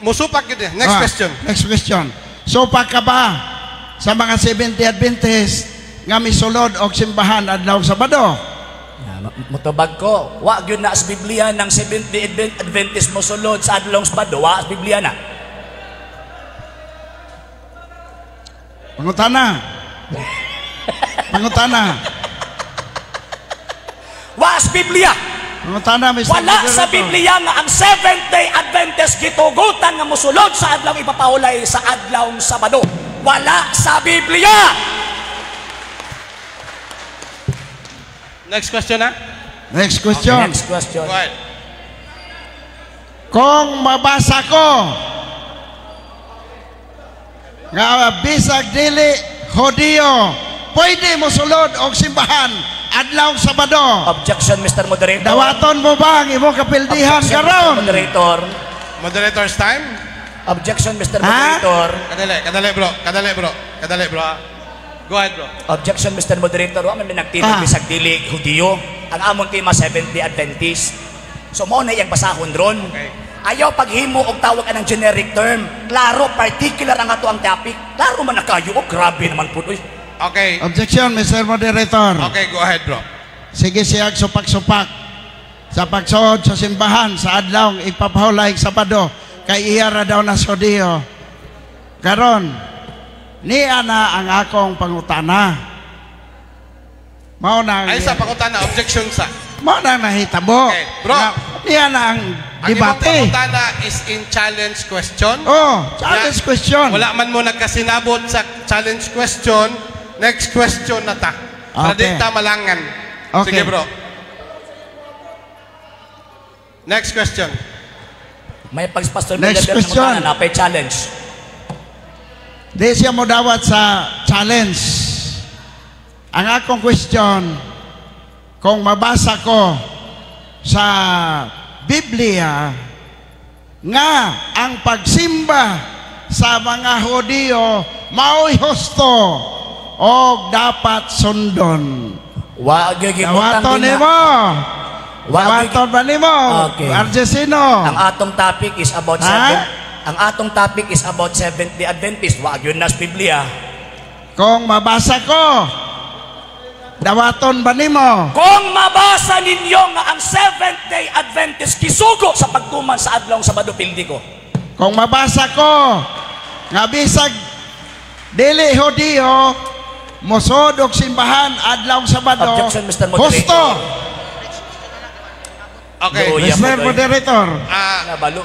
Musupak yun eh. Next question. Next question. Supak ka ba sa mga 70 Adventist nga misulod og simbahan adlaw Sabado? Mutubag ko, wa gyud na sa Biblia ng 70 Adventist mosulod sa adlaw Sabado, wa sa Biblia na. Pangutana. Pangutana. Wa sa Biblia. Pangutana, Mr. Wala Moderator. sa Biblia nga ang Seventh-day Adventist gitugutan nga mosulod sa adlaw ipapahulay sa adlaw Sabado. Wala sa Biblia. Next question na. Next question. Okay, next question. Go ahead. Kung mabasa ko nga bisag dili Hudiyo, pwede mo sulod og simbahan adlaw Sabado. Objection, Mr. Moderator. Dawaton mo ba ang imong kapildihan Objection, karon? Mr. Moderator. Moderator's time. Objection, Mr. Moderator. Kadali bro. Go ahead, bro. Objection, Mr. Moderator. Wa man nagtinag bisag dili Hudiyo. Ang amon kay mga 70 Adventist. So mo na iyang basahon ron. Okay. Ayaw paghimo og tawag anang generic term. Klaro, particular ang ato ang topic. Klaro man na kayo. Oh, grabe naman po. Uy. Okay. Objection, Mr. Moderator. Okay, go ahead, bro. Sige siyag supak-supak sa pagsuod sa simbahan sa adlaw ipapahulay Sabado kay iya ra daw na Hudiyo. Karon niya na ang akong pangutana. Mao na Ay sa pangutana, objection sa. mao na nahitabo. Okay, bro. Niya na ang Ang imong debate. pangutana is in challenge question. Oh, challenge Na- question. Wala man mo nagkasinabot sa challenge question. Next question na ta. Para Okay. di ta malangan. Okay. Sige, bro. Next question. May Pastor Next Villaver question. na pay challenge. Di siya mo dawat sa challenge. Ang akong question, kung mabasa ko sa Biblia nga ang pagsimba sa mga Hudiyo mao'y husto o dapat sundon. Wa gyud Dawaton nimo. Dawaton ba nimo? Okay. Argesino. Ang atong topic is about Ang atong topic is about Seventh-day Adventist. Wa gyud na sa Biblia. Kung mabasa ko, dawaton ba nimo? Kung mabasa ninyo nga ang Seventh-day Adventist gisugo sa pagtuman sa adlaw Sabado, pildi ko. Kung mabasa ko nga bisag dili Hudiyo mosod og simbahan adlaw Sabado. Objection, Mr. Moderator. Husto. Okay. Yo, Mr. Moderator.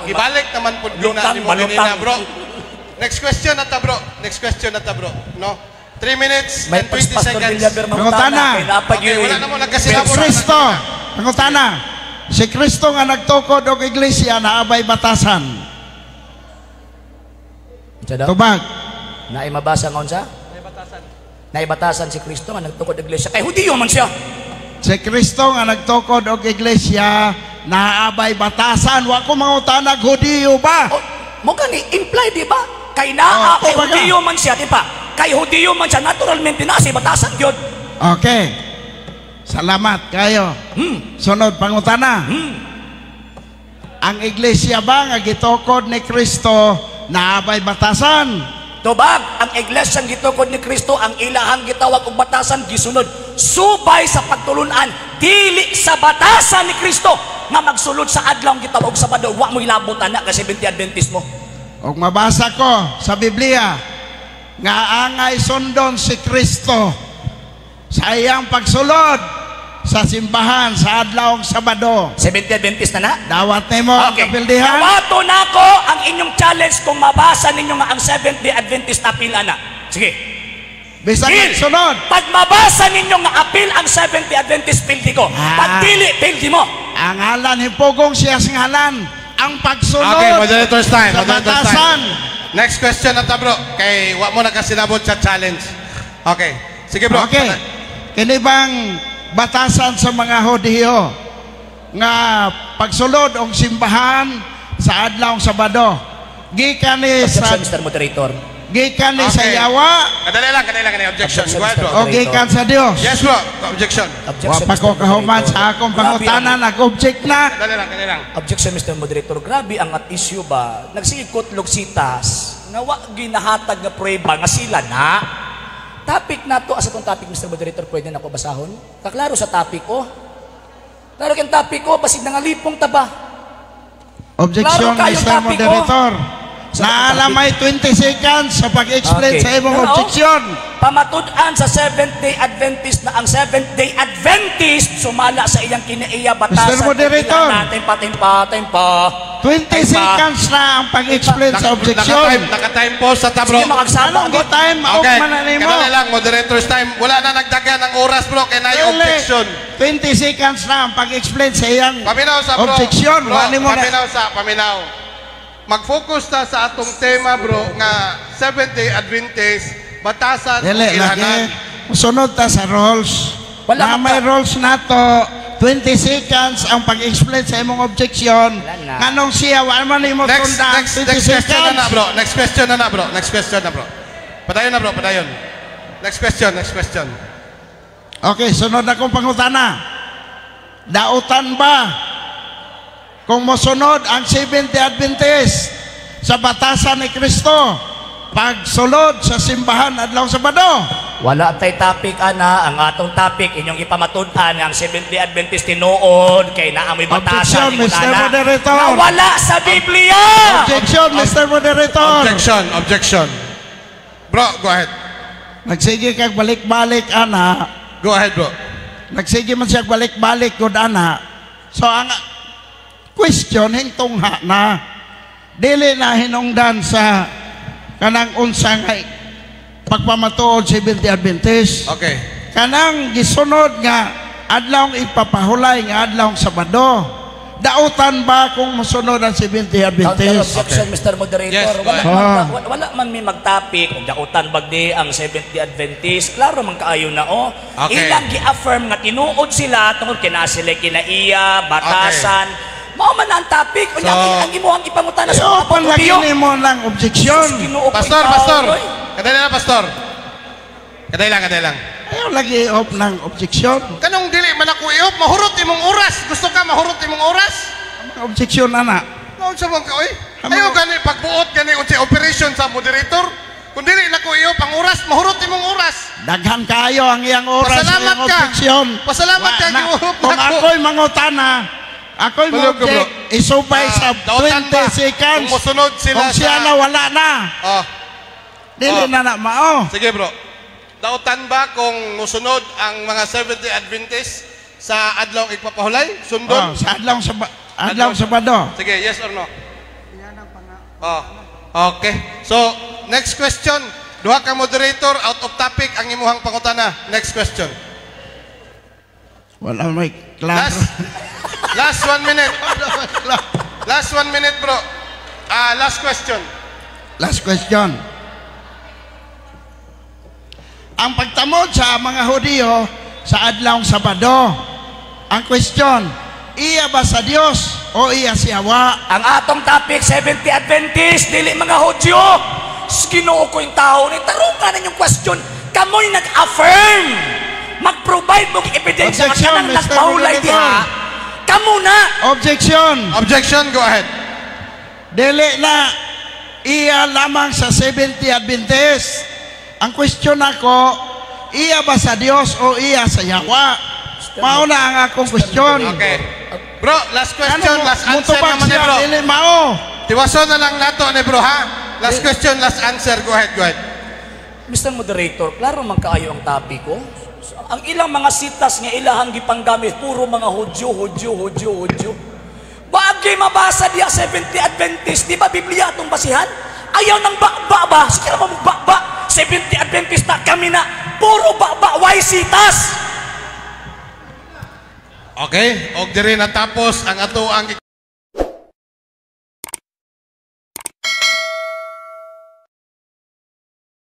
Ibalik naman po Lutang, ni mo ganina, balutang. bro. Next question na ta, bro. Next question na ta, bro. No? 3 minutes May and 20 Pastor seconds. Villaver Pangutana. mangutana kay napag Okay, wala na mo nagkasinabot. Si Kristo. Pangutana. Si Kristo nga nagtukod og iglesia naabay batasan. Tubag. Naay mabasa ngon sa? Naibatasan si Kristo nga nagtukod og iglesia kay Hudiyo man siya. Si Kristo nga nagtukod og iglesia naabay batasan. Wa ko mangutana Hudiyo ba? Oh, mo gani imply di ba? Kay naa kay kumbaga. Hudiyo man siya, di ba? Kay Hudiyo man siya naturalmente na si batasan gyud. Okay. Salamat kayo. Sunod pangutana. Ang iglesia ba nga gitukod ni Kristo naabay batasan? Tubag, ang iglesia gitukod ni Kristo ang ilahang gitawag og batasan gisunod subay sa pagtulunan dili sa batasan ni Kristo nga magsulod sa adlaw gitawag Sabado. Wa mo ilabutan na kasi 70 Adventist mo. Og mabasa ko sa Biblia nga angay sundon si Kristo sa iyang pagsulod sa simbahan sa adlaw Sabado. 70 Adventist na na? Dawat nimo ang kapildihan. Dawato na ko ang inyong challenge kung mabasa ninyo nga ang Seventh-day Adventist apil ana. Sige. Bisag Deal. sunod. Pag mabasa ninyo nga apil ang Seventh-day Adventist, pildi ko. Pag dili, pildi mo. Ang ngalan hipugong siya sa ngalan ang pagsunod. Okay, moderator's time. Sa Moderator's batasan. time. Next question na ta, bro. Kay wa mo nakasinabot sa challenge. Okay. Sige, bro. Okay. Kini bang batasan sa mga Hudiyo nga pagsulod og simbahan sa adlaw Sabado gikan ni sa Objection, Mr. Moderator. gikan ni sa Okay. yawa Kadali lang. Objection. Go ahead, bro. o gikan sa Dios. Yes, bro. Objection. Wa pa ko kahuman sa akong pangutanan, nag-object na. Kadali lang. Objection, Mr. Moderator. Grabe ang at issue ba? Nagsikot logsitas nga wa ginahatag nga prueba nga sila na. Topic na to, asa tong topic, Mr. Moderator, pwede na ko basahon? Kaklaro sa topic ko. Klaro kang topic ko, basig nangalipong taba. Objection, Klaro kayo Mr. topic, Moderator. Sa Naala may 20 seconds sa pag-explain Okay. sa imong Ano? objection. Pamatud-an sa Seventh-day Adventist na ang Seventh-day Adventist sumala sa iyang kinaiya batasan. Mr. Moderator. Natin pa. 20 Ay, pa. seconds na ang pag-explain sa objection. Naka-time po sa tabro. Sige, makagsabang. Anong time? Maok Okay. man na nimo. Kadali lang. Moderator's time. Wala na nagdagan ng oras, bro. Kaya na yung objection. 20 seconds na ang pag-explain sa iyang Paminaw sa bro. objection. Bro, Wali mo na. paminaw. Mag-focus ta sa atong tema, bro, nga Seventh-day Adventist, batasan, Dili, lagi. ilahanan. Sunod ta sa rules. Wala Na ka may pa. rules na to. 20 seconds ang pag-explain sa imong objection. Wala na. Nganong siya, wala man mo Next tunda. question na, bro. Next question na, bro. Padayon na, bro. Next question. Okay, sunod na kong pangutana. Dautan ba kung mosunod ang Seventh-day Adventist sa batasan ni Kristo pagsulod sa simbahan adlaw Sabado? Wala tay topic ana, ang atong topic inyong ipamatud-an ang Seventh-day Adventist tinuod kay naamoy batasan Objection, Mr. Moderator. na wala sa Biblia. Objection, Mr. Moderator. Objection. Bro, go ahead. Nagsige kag balik-balik ana. Go ahead, bro. Nagsige man siya balik-balik gud ana. So ang question hingtungha na dili na hinungdan sa kanang unsa nga pagpamatuod sa Seventh-day Adventist. Okay. Kanang gisunod nga adlaw ipapahulay nga adlaw Sabado. Dautan ba kung mosunod ang Seventh-day Counter Adventist? objection, Mr. Moderator. Yes, go wala, ahead. wala man may magtapik, kung dautan bagdi ang Seventh-day Adventist, klaro man kaayo na o. Okay. Ilang gi-affirm nga tinuod sila tungod kina sila kinaiya, batasan. Mao man ang topic, unya So- ang imuhang ipangutana sa Ayaw pan lagi nimo lang objection. Pastor. Kadali lang, pastor. Kadali lang. Ayaw lagi op ng objection. Kanong dili man ako iop, mahurot imong oras. Gusto ka mahurot imong oras? Objection ana. Noon sa mga oy. Ayaw gani pagbuot gani unsa operation sa moderator. Kung dili na ko iop ang oras, mahurot imong oras. Daghan kayo ang iyang oras sa Pasalamat iyang ka. objection. Pasalamat ka, Wa na- giuhop Kung na ako. ako'y mangutana, ako'y Balo ko, bro. mo-object, isubay sa Dautan 20 ba? seconds. Kung musunod sila Kung siya sa- na wala na, Oh, dili Oh. na mao. sige bro. Dautan ba kung musunod ang mga Seventh-day Adventist sa adlaw igpapahulay? Oh, Sundon? sa adlaw Sabado. Sige, yes or no? Oh. Okay. So, next question. Duha ka moderator, out of topic ang imuhang pangutana. Next question. Wala may klaro. Last 1 minute. Last 1 minute, bro. Last question. Last question. Ang pagtamod sa mga Hudiyo sa adlaw Sabado. Ang question, iya ba sa Dios o iya si Hawa? Ang atong topic, Seventh-day Adventist, dili mga Hudyo. Ginoo ko yung tao ni tarungan ninyong question. Kamoy nag-affirm. Mag-provide mong ebidensya nga Objection, kanang Mr. nagpahulay Moderator. diha. Kamo na. Objection. Objection, go ahead. Dili na iya lamang sa Seventh-day Adventist. Ang question ako, iya ba sa Dios o iya sa Yawa? Mao na ang akong question. Okay. Bro, last question, last answer mutubag naman ni siya, bro. dili mao. Tiwaso na lang nato ni bro, ha? Last question, last answer. Go ahead, go ahead. Mr. Moderator, klaro man kaayo ang topic ko. Ang ilang mga sitas nga ilahang gipanggamit, puro mga Hudyo. Bagay mabasa diya Seventh-day Adventist, di ba Biblia atong basihan? Ayaw ng bakba ba? Sige naman mong bakba. Seventh-day Adventist na kami na, puro bakba, why sitas? Okay, og diri natapos ang ato ang